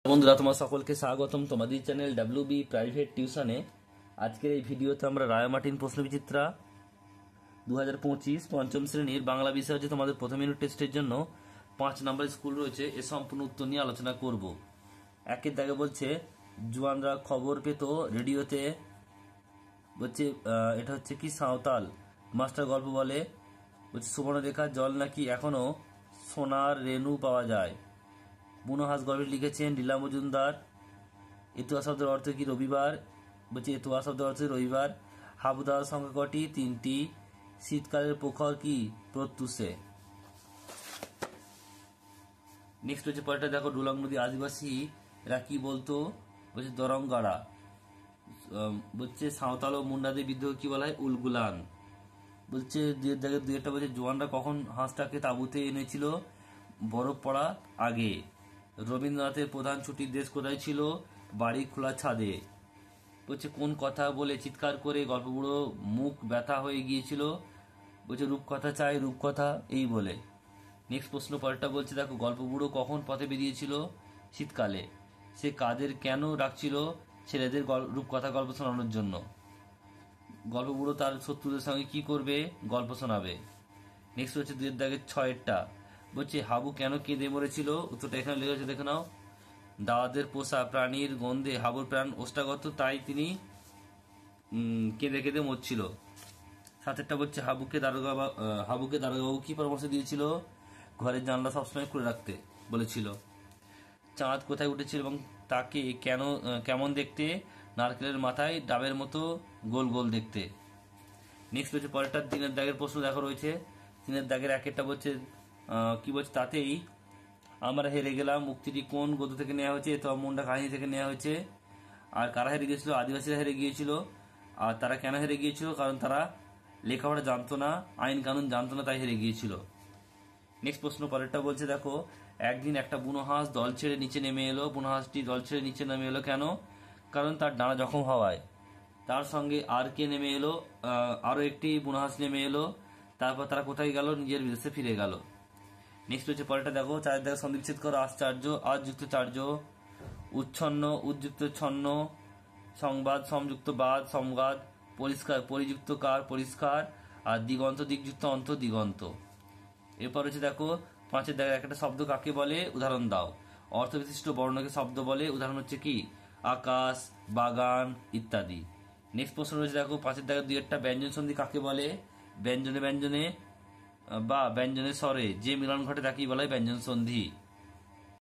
বন্ধুরা, তোমার সকলকে স্বাগতম তোমাদের চ্যানেল ডাব্লিউবি প্রাইভেট টিউশনে। আজকের এই ভিডিওতে আমরা রায়মার্টিন প্রশ্নবিচিত্রা 2025 পঞ্চম শ্রেণীর বাংলা বিষয় হচ্ছে তোমাদের প্রথম ইউনিট টেস্টের জন্য 5 নম্বর স্কুল রয়েছে, এ সম্পূর্ণ উত্তর নিয়ে আলোচনা করব। একের দাগে বলছে জোয়ানরা খবর পেত রেডিওতে, বলছে এটা হচ্ছে কি সাঁওতাল মাস্টার গল্প বলে। বলছে সুবর্ণরেখা জল নাকি এখনো সোনার রেণু পাওয়া যায়। বুনোহাস গল্পে লিখেছেন লীলা মজুমদার। এতুয়া শব্দের অর্থ কি রবিবার। বলছে এতুয়া শব্দের অর্থ রবিবার। হাবুদার সংখ্যা কটি? 3টি। শীতকালের প্রখর কি? প্রত্যুষে। নেক্সট হচ্ছে পরেরটা দেখো, ডুলং নদী আদিবাসী এরা কি বলতো? বলছে দরঙ্গাড়া। বলছে সাঁওতাল ও মুন্ডাদের বিদ্রোহ কি বলা হয়? উলগুলান। বলছে দুই একটা বলছে জোয়ানরা কখন হাঁসটাকে তাঁবুতে এনেছিল? বরফ পড়া আগে। রবীন্দ্রনাথের প্রধান ছুটির দেশ কোথায় ছিল? বাড়ি খোলা ছাদে। বলছে কোন কথা বলে চিৎকার করে গল্পবুড়ো মুখ ব্যথা হয়ে গিয়েছিল? বলছে রূপকথা চাই রূপকথা এই বলে। নেক্সট প্রশ্ন পরেরটা বলছে দেখো, গল্পবুড়ো কখন পথে বেরিয়েছিল? শীতকালে। সে কাদের কেন ডাকছিল? ছেলেদের রূপকথা গল্প শোনানোর জন্য। গল্পবুড়ো তার শত্রুদের সঙ্গে কি করবে? গল্প শোনাবে। নেক্সট হচ্ছে 2-6 বলছে হাবু কেন কেঁদে মরেছিল? উত্তরটা এখানে লেখা আছে, দেখে নাও। দাওয়াদের পোষা প্রাণীর গন্ধে হাবুর প্রাণ ওষ্ঠাগত, তাই তিনি কেঁদে কেঁদে মরছিল। 7 বলছে হাবুকে দারোগাবাবু কি পরামর্শ দিয়েছিল? ঘরের জানলা সবসময় খুলে রাখতে বলেছিল। চাঁদ কোথায় উঠেছিল এবং তাকে কেমন দেখতে? নারকেলের মাথায় ডাবের মতো গোল গোল দেখতে। নেক্সট হচ্ছে পরেরটা 3 দাগের প্রশ্ন দেখা রয়েছে। 3 দাগের 1 বলছে কি বলছে, তাতেই আমরা হেরে গেলাম উক্তিটি কোন গদ্য থেকে নেওয়া হয়েছে? তো মুন্ডা কাহিনী থেকে নেওয়া হয়েছে। আর কারা হেরে গিয়েছিল? আদিবাসীরা হেরে গিয়েছিল। আর তারা কেন হেরে গিয়েছিল? কারণ তারা লেখাপড়া জানতো না, আইন কানুন জানতো না, তাই হেরে গিয়েছিল। নেক্সট প্রশ্ন পরেরটা বলছে দেখো, একদিন একটা বুনো হাঁস দল ছেড়ে নিচে নেমে এলো। বুনো হাঁসটি দল ছেড়ে নিচে নেমে এলো কেন? কারণ তার ডানা জখম হওয়ায়। তার সঙ্গে আর কে নেমে এলো? আরো একটি বুনো হাঁস নেমে এলো। তারপর তারা কোথায় গেল? নিজের বিদেশে ফিরে গেল। নেক্সট হচ্ছে পরেরটা দেখো, 4 দাগে সন্ধি বিচ্ছেদ করো। আশ্চর্য আযুক্ত চার্য, উচ্ছন্ন উদ্যুক্ত ছন্ন, সংবাদ সংযুক্ত বাদ সংবাদ, পরিষ্কার পরিযুক্ত কার পরিষ্কার, আর দিগন্ত দিকযুক্ত অন্ত দিগন্ত। এরপর হচ্ছে দেখো 5 দাগে একটা শব্দ কাকে বলে? উদাহরণ দাও। অর্থ বিশিষ্ট বর্ণকে শব্দ বলে। উদাহরণ হচ্ছে কি? আকাশ, বাগান ইত্যাদি। নেক্সট প্রশ্ন রয়েছে দেখো 5 দাগে 2 ব্যঞ্জন সন্ধি কাকে বলে? ব্যঞ্জনে ব্যঞ্জনে বা ব্যঞ্জনের স্বরে যে মিলন ঘটে তাকেই বলা হয় ব্যঞ্জন সন্ধি।